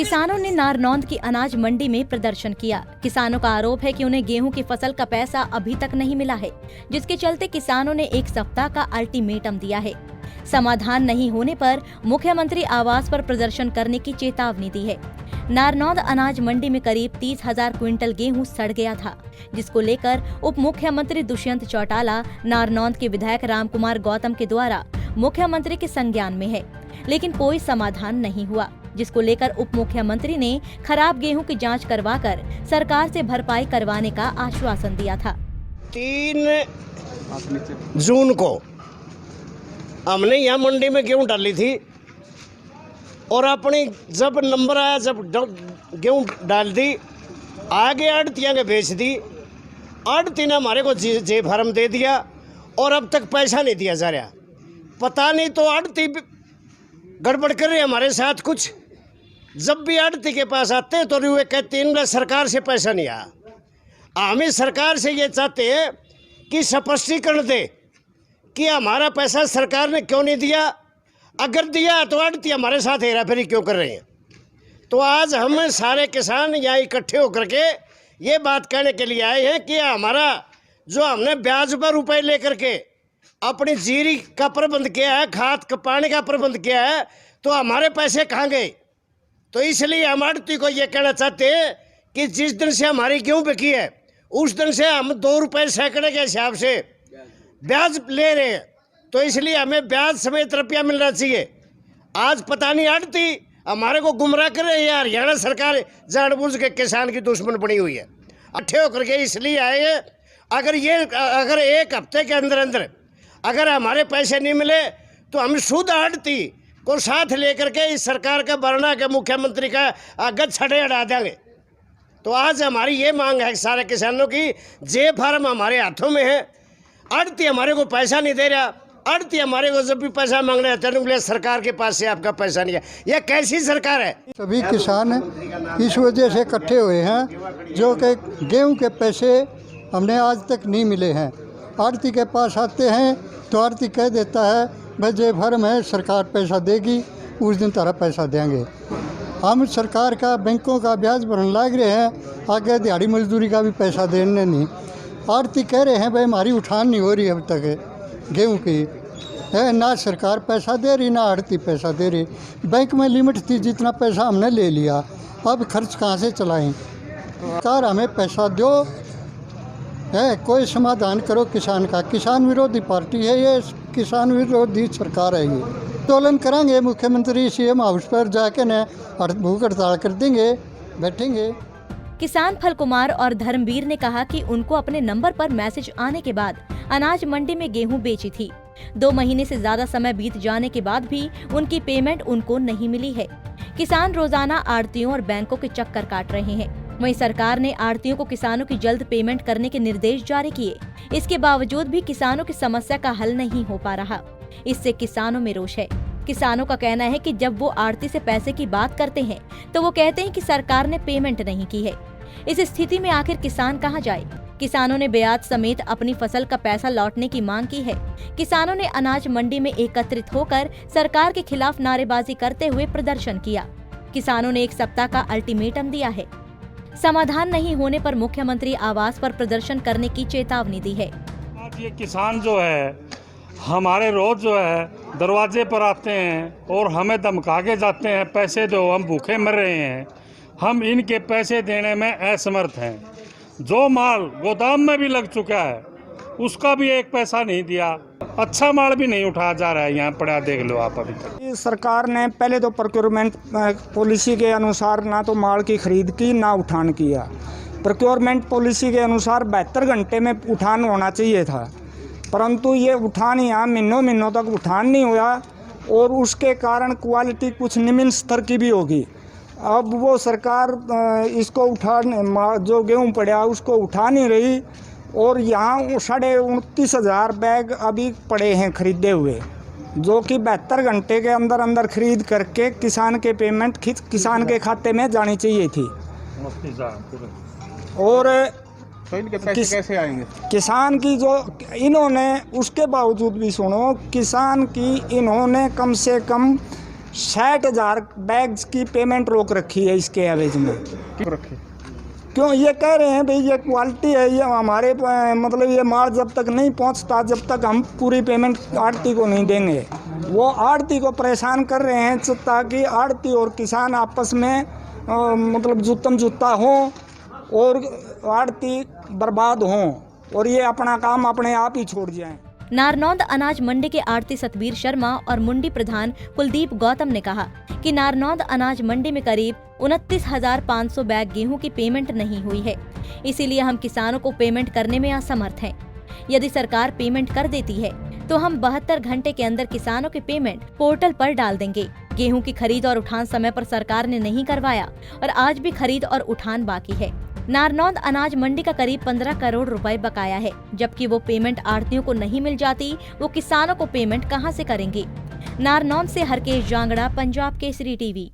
किसानों ने नारनौंद की अनाज मंडी में प्रदर्शन किया। किसानों का आरोप है कि उन्हें गेहूं की फसल का पैसा अभी तक नहीं मिला है, जिसके चलते किसानों ने एक सप्ताह का अल्टीमेटम दिया है। समाधान नहीं होने पर मुख्यमंत्री आवास पर प्रदर्शन करने की चेतावनी दी है। नारनौंद अनाज मंडी में करीब 30,000 क्विंटल गेहूं सड़ गया था, जिसको लेकर उप मुख्यमंत्री दुष्यंत चौटाला नारनौंद के विधायक रामकुमार गौतम के द्वारा मुख्यमंत्री के संज्ञान में है, लेकिन कोई समाधान नहीं हुआ, जिसको लेकर उप मुख्यमंत्री ने खराब गेहूं की जांच करवाकर सरकार से भरपाई करवाने का आश्वासन दिया था। 3 जून को हमने यहाँ मंडी में गेहूं डाली थी और अपनी जब नंबर आया, जब गेहूं डाल दी, आगे आड़तियाँ के बेच दी। आड़ती ने हमारे को जे फार्म दे दिया और अब तक पैसा नहीं दिया जा रहा। पता नहीं तो आड़ती गड़बड़ कर रहे हमारे साथ कुछ। जब भी आड़ती के पास आते हैं तो वे कहते हैं सरकार से पैसा नहीं आया। हमें सरकार से ये चाहते हैं कि स्पष्टीकरण दे कि हमारा पैसा सरकार ने क्यों नहीं दिया। अगर दिया तो आड़ती हमारे साथ हेरा फेरी क्यों कर रहे हैं। तो आज हम सारे किसान यहाँ इकट्ठे होकर के ये बात कहने के लिए आए हैं कि हमारा जो हमने ब्याज पर रुपए लेकर के अपनी जीरी का प्रबंध किया है, खाद का पानी का प्रबंध किया है, तो हमारे पैसे कहाँ गए। तो इसलिए हम आड़ती को ये कहना चाहते हैं कि जिस दिन से हमारी गेहूँ बिकी है उस दिन से हम 2 रुपये सैकड़े के हिसाब से ब्याज ले रहे हैं। तो इसलिए हमें ब्याज समेत रुपया मिलना चाहिए। आज पता नहीं आड़ती हमारे को गुमराह कर रहे हैं। यार हरियाणा सरकार जानबूझ के किसान की दुश्मन बनी हुई है। इकट्ठे होकर के इसलिए आए हैं। अगर 1 हफ्ते के अंदर अंदर अगर हमारे पैसे नहीं मिले तो हम शुद्ध आड़ती को साथ लेकर के इस सरकार का वरना के मुख्यमंत्री का गद छड़े हटा देंगे। तो आज हमारी ये मांग है सारे किसानों की। जे फार्म हमारे हाथों में है, आड़ती हमारे को पैसा नहीं दे रहा। आड़ती हमारे को जब भी पैसा मांगने आते हैं सरकार के पास से आपका पैसा नहीं है। यह कैसी सरकार है। सभी किसान इस वजह से इकट्ठे हुए हैं जो कि गेहूं के पैसे हमने आज तक नहीं मिले हैं। आड़ती के पास आते हैं तो आड़ती कह देता है भाई जे फर्म है सरकार पैसा देगी, उस दिन तारा पैसा देंगे। हम सरकार का बैंकों का ब्याज भरने लग रहे हैं, आगे दिहाड़ी मजदूरी का भी पैसा देने नहीं। आड़ती कह रहे हैं भाई हमारी उठान नहीं हो रही अब तक गेहूं की है, ना सरकार पैसा दे रही ना आड़ती पैसा दे रही। बैंक में लिमिट थी, जितना पैसा हमने ले लिया, अब खर्च कहाँ से चलाएं। सरकार हमें पैसा दो है, कोई समाधान करो किसान का। किसान विरोधी पार्टी है ये, किसान विरोधी सरकार है ये। आंदोलन करेंगे, मुख्यमंत्री सीएम हाउस पर जाके न भूख हड़ताल कर देंगे, बैठेंगे। किसान फल कुमार और धर्मवीर ने कहा कि उनको अपने नंबर पर मैसेज आने के बाद अनाज मंडी में गेहूं बेची थी। 2 महीने से ज्यादा समय बीत जाने के बाद भी उनकी पेमेंट उनको नहीं मिली है। किसान रोजाना आड़तियों और बैंकों के चक्कर काट रहे हैं। वहीं सरकार ने आड़तियों को किसानों की जल्द पेमेंट करने के निर्देश जारी किए। इसके बावजूद भी किसानों की समस्या का हल नहीं हो पा रहा। इससे किसानों में रोष है। किसानों का कहना है कि जब वो आड़ती से पैसे की बात करते हैं तो वो कहते हैं कि सरकार ने पेमेंट नहीं की है। इस स्थिति में आखिर किसान कहां जाए। किसानों ने ब्याज समेत अपनी फसल का पैसा लौटने की मांग की है। किसानों ने अनाज मंडी में एकत्रित होकर सरकार के खिलाफ नारेबाजी करते हुए प्रदर्शन किया। किसानों ने 1 सप्ताह का अल्टीमेटम दिया है। समाधान नहीं होने पर मुख्यमंत्री आवास पर प्रदर्शन करने की चेतावनी दी है। आज ये किसान जो है हमारे रोज जो है दरवाजे पर आते हैं और हमें धमका के जाते हैं, पैसे दो, हम भूखे मर रहे हैं। हम इनके पैसे देने में असमर्थ हैं। जो माल गोदाम में भी लग चुका है उसका भी 1 पैसा नहीं दिया। अच्छा माल भी नहीं उठाया जा रहा है, यहाँ पड़ा देख लो आप। अभी तक सरकार ने पहले तो प्रोक्योरमेंट पॉलिसी के अनुसार ना तो माल की खरीद की ना उठान किया। प्रोक्योरमेंट पॉलिसी के अनुसार 72 घंटे में उठान होना चाहिए था, परंतु ये उठान यहाँ महीनों तक उठान नहीं हुआ और उसके कारण क्वालिटी कुछ निम्न स्तर की भी होगी। अब वो सरकार इसको जो गेहूँ पड़ा उसको उठा नहीं रही और यहाँ 29,500 बैग अभी पड़े हैं खरीदे हुए, जो कि 72 घंटे के अंदर अंदर खरीद करके किसान के पेमेंट किसान के खाते में जानी चाहिए थी। और तो इनके पैसे कैसे आएंगे? किसान की जो इन्होंने उसके बावजूद भी सुनो, किसान की इन्होंने कम से कम 60,000 बैग्स की पेमेंट रोक रखी है इसके एवज में। क्यों रखे? क्यों? ये कह रहे हैं भाई ये क्वालिटी है, ये हमारे मतलब ये माल जब तक नहीं पहुंचता जब तक हम पूरी पेमेंट आड़ती को नहीं देंगे। वो आड़ती को परेशान कर रहे हैं ताकि आड़ती और किसान आपस में मतलब जुत्तम जुत्ता हों और आड़ती बर्बाद हों और ये अपना काम अपने आप ही छोड़ जाएं। नारनौंद अनाज मंडी के आड़ती सतबीर शर्मा और मंडी प्रधान कुलदीप गौतम ने कहा कि नारनौंद अनाज मंडी में करीब 29,500 बैग गेहूं की पेमेंट नहीं हुई है, इसीलिए हम किसानों को पेमेंट करने में असमर्थ हैं। यदि सरकार पेमेंट कर देती है तो हम 72 घंटे के अंदर किसानों की पेमेंट पोर्टल पर डाल देंगे। गेहूं की खरीद और उठान समय पर सरकार ने नहीं करवाया और आज भी खरीद और उठान बाकी है। नारनौंद अनाज मंडी का करीब 15 करोड़ रुपए बकाया है, जबकि वो पेमेंट आढ़तियों को नहीं मिल जाती, वो किसानों को पेमेंट कहां से करेंगे। नारनौंद से हरकेश जांगड़ा, पंजाब केसरी टीवी।